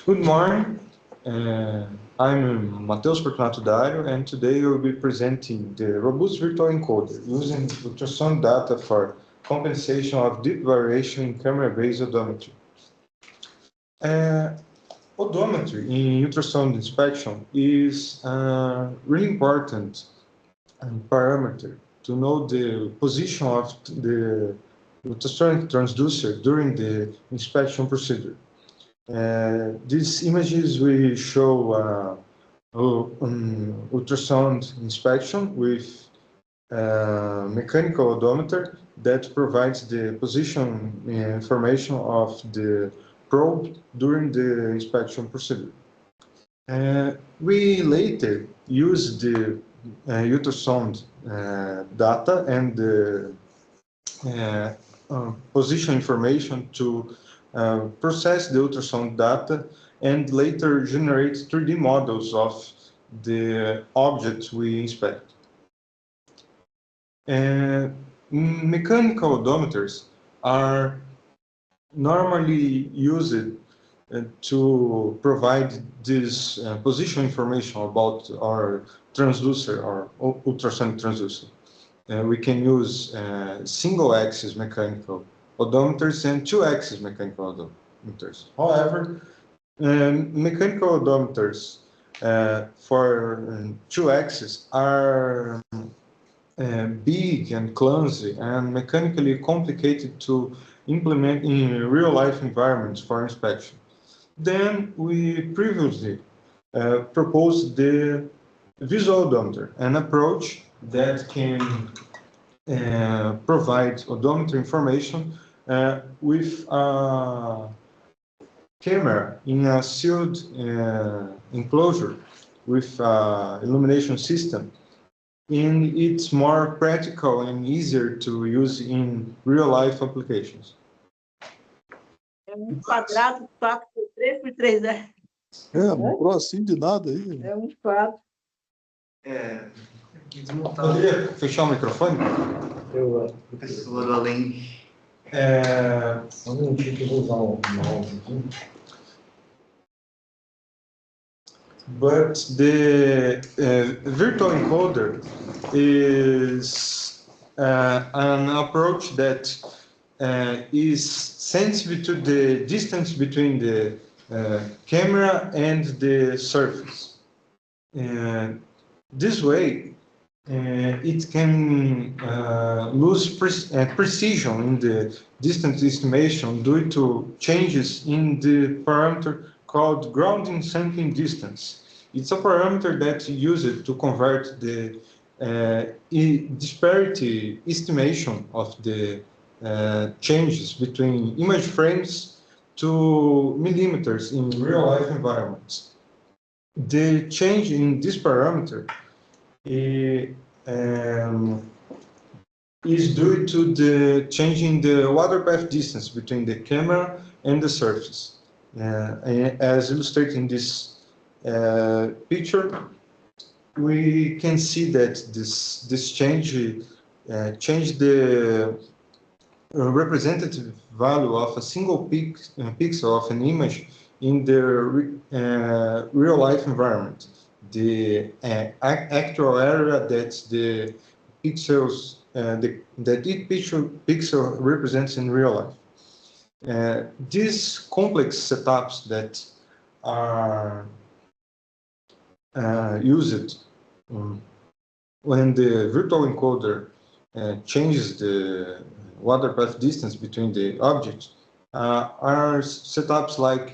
Good morning. I'm Matheus Fortunato Dario, and today I will be presenting the robust virtual encoder using ultrasound data for compensation of deep variation in camera-based odometry. Odometry in ultrasound inspection is a really important parameter to know the position of the ultrasonic transducer during the inspection procedure. These images will show ultrasound inspection with mechanical odometer that provides the position information of the probe during the inspection procedure. We later use the ultrasound data and the position information to process the ultrasound data and later generate 3D models of the objects we inspect. Mechanical odometers are normally used to provide this position information about our transducer or ultrasonic transducer. We can use single-axis mechanical odometers and two-axis mechanical odometers. However, mechanical odometers for two-axis are big and clumsy and mechanically complicated to implement in real-life environments for inspection. Then we previously proposed the visual odometer, an approach that can provide odometer information with a camera in a sealed enclosure with illumination system, and it's more practical and easier to use in real-life applications. É quadrado 4 por 3 por 3, né? Mostrou assim de nada aí. É quadro. Poderia fechar o microfone? Pessoa do além. Só um minutinho que eu vou usar o mouse aqui. But the virtual encoder is an approach that is sensitive to the distance between the camera and the surface. This way, it can lose precision in the distance estimation due to changes in the parameter called grounding sampling distance. It's a parameter that's used to convert the disparity estimation of the changes between image frames to millimeters in real-life environments. The change in this parameter is due to the change in the water path distance between the camera and the surface. As illustrated in this picture, we can see that this change changed the representative value of a single pixel of an image in the real-life environment. The actual area that the pixels that each pixel represents in real life. These complex setups that are used when the virtual encoder changes the water path distance between the objects are setups like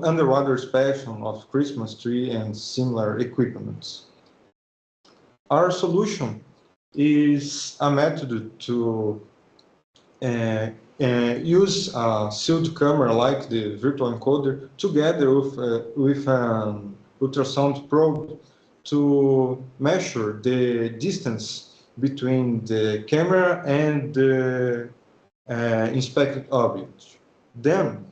underwater inspection of Christmas tree and similar equipments. Our solution is a method to use a sealed camera like the virtual encoder together with an ultrasound probe to measure the distance between the camera and the inspected object. Then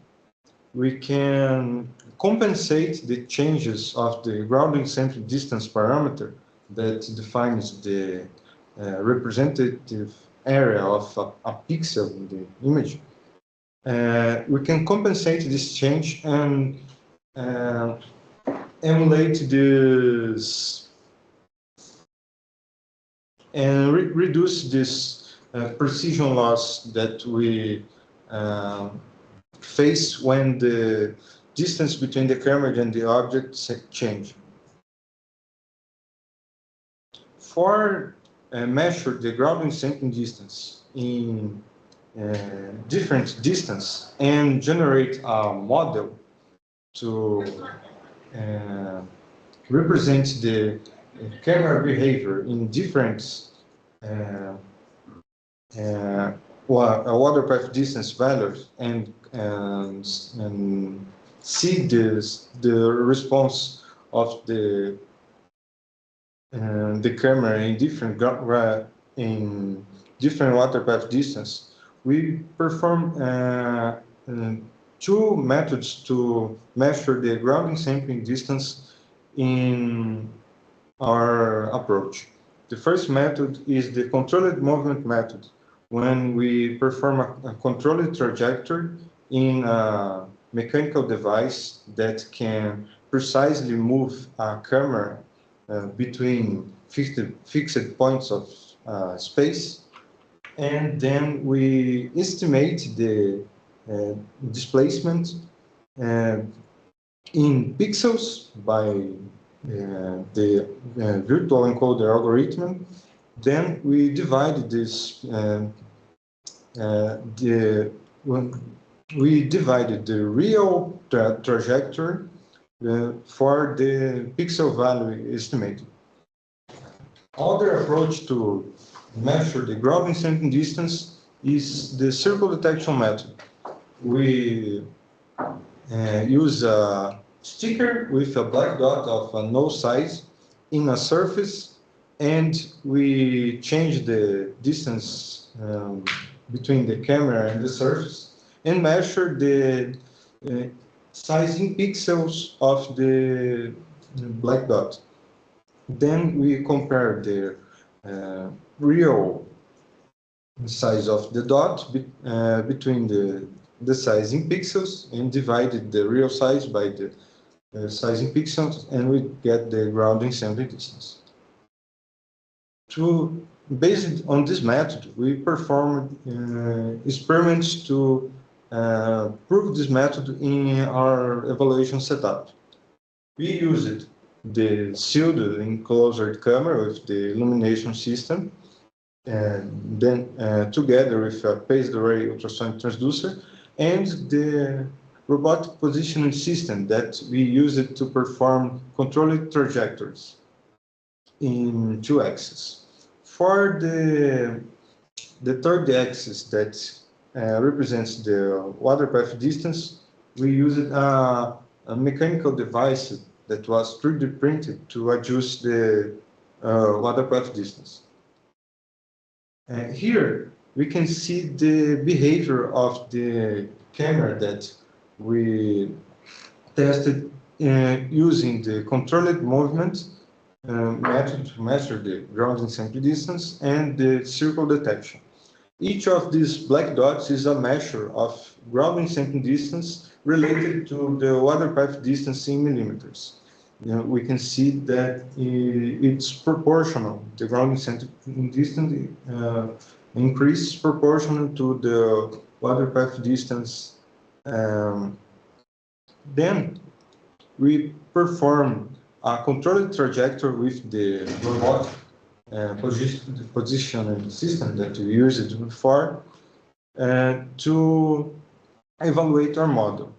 we can compensate the changes of the grounding sampling distance parameter that defines the representative area of a pixel in the image. We can compensate this change and emulate this and reduce this precision loss that we face when the distance between the camera and the object change. For measure the grounding sampling distance in different distance and generate a model to represent the camera behavior in different waterpath distance values and see the response of the camera in different waterpath distance. We perform two methods to measure the grounding sampling distance in our approach. The first method is the controlled movement method, when we perform a controlled trajectory in a mechanical device that can precisely move a camera between fixed points of space, and then we estimate the displacement in pixels by the virtual encoder algorithm. Then we divide this. We divided the real trajectory for the pixel value estimated. Other approach to measure the grounding sampling distance is the circle detection method. We use a sticker with a black dot of no size in a surface, and we change the distance between the camera and the surface and measure the size in pixels of the black dot. Then we compare the real size of the dot between the size in pixels and divided the real size by the size in pixels, and we get the grounding sampling distance. Based on this method, we performed experiments to prove this method in our evaluation setup. We used the sealed enclosed camera with the illumination system, and then together with a phased array ultrasonic transducer and the robotic positioning system that we used to perform controlled trajectories in 2 axes. For the third axis that represents the waterpath distance, we used a mechanical device that was 3D printed to adjust the waterpath distance. Here we can see the behavior of the camera that we tested using the controlled movement method to measure the grounding sampling distance and the circle detection. Each of these black dots is a measure of grounding sampling distance related to the waterpath distance in millimeters. We can see that it's proportional. The grounding sampling distance increases proportional to the waterpath distance. Then we perform a controlled trajectory with the robotic positioning system that we used before to evaluate our model.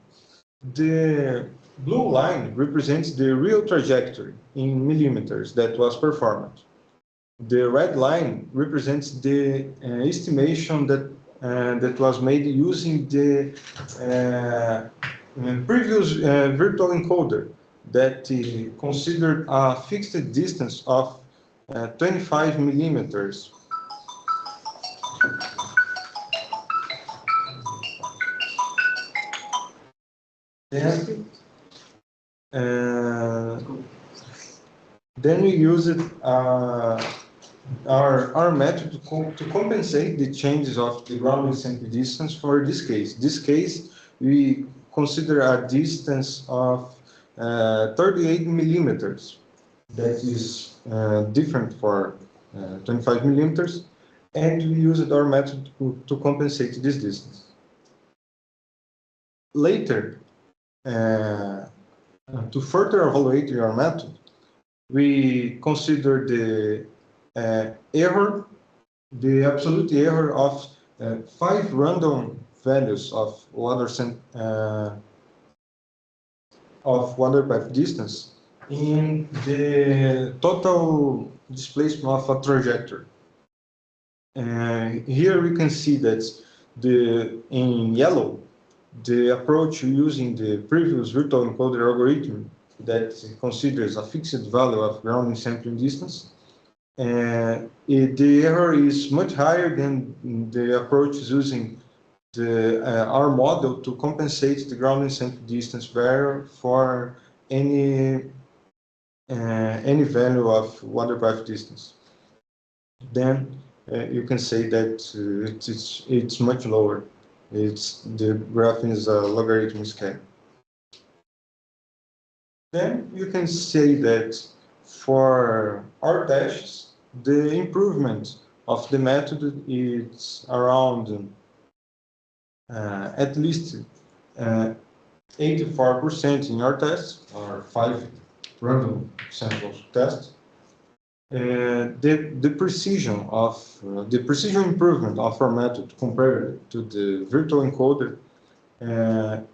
The blue line represents the real trajectory in millimeters that was performed. The red line represents the estimation that was made using the previous virtual encoder that considered a fixed distance of 25 millimeters. Then we used our method to compensate the changes of the grounding sampling distance for this case. This case, we consider a distance of 38 millimeters. That is different for 25 millimeters, and we used our method to compensate this distance. Later, to further evaluate your method, we consider the error, the absolute error of 5 random values of water path distance in the total displacement of a trajectory. Here we can see that in yellow, the approach using the previous virtual encoder algorithm that considers a fixed value of grounding sampling distance. The error is much higher than the approach using our model to compensate the grounding sampling distance value for any value of water path distance. Then you can say that it's much lower. The graph is a logarithmic scale. Then you can say that for our tests, the improvement of the method is around at least 84% in our tests, or 5 random samples test. The precision improvement of our method compared to the virtual encoder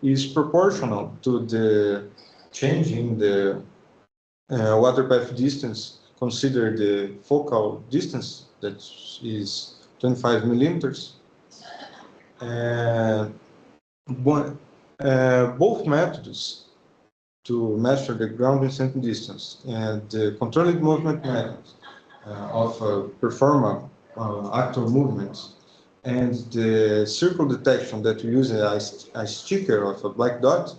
is proportional to the change in the water path distance. Consider the focal distance, that is 25 millimeters. Both methods to measure the grounding sampling distance and the controlled movement method of perform actual movements and the circle detection that we use a sticker of a black dot,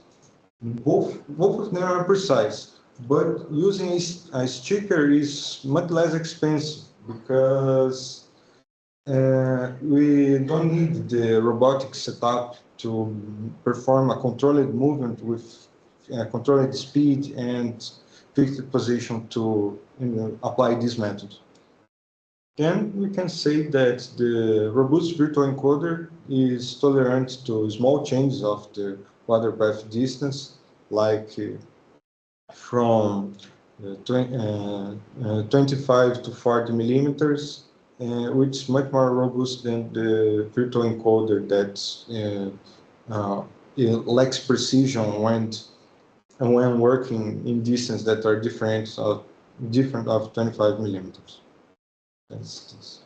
both of them are precise, but using a sticker is much less expensive because we don't need the robotic setup to perform a controlled movement with controlled speed and fixed position to apply this method. Then we can say that the robust virtual encoder is tolerant to small changes of the water path distance, like from 25 to 40 millimeters, which is much more robust than the virtual encoder that lacks precision when working in distance that are different of 25 millimeters. That's this.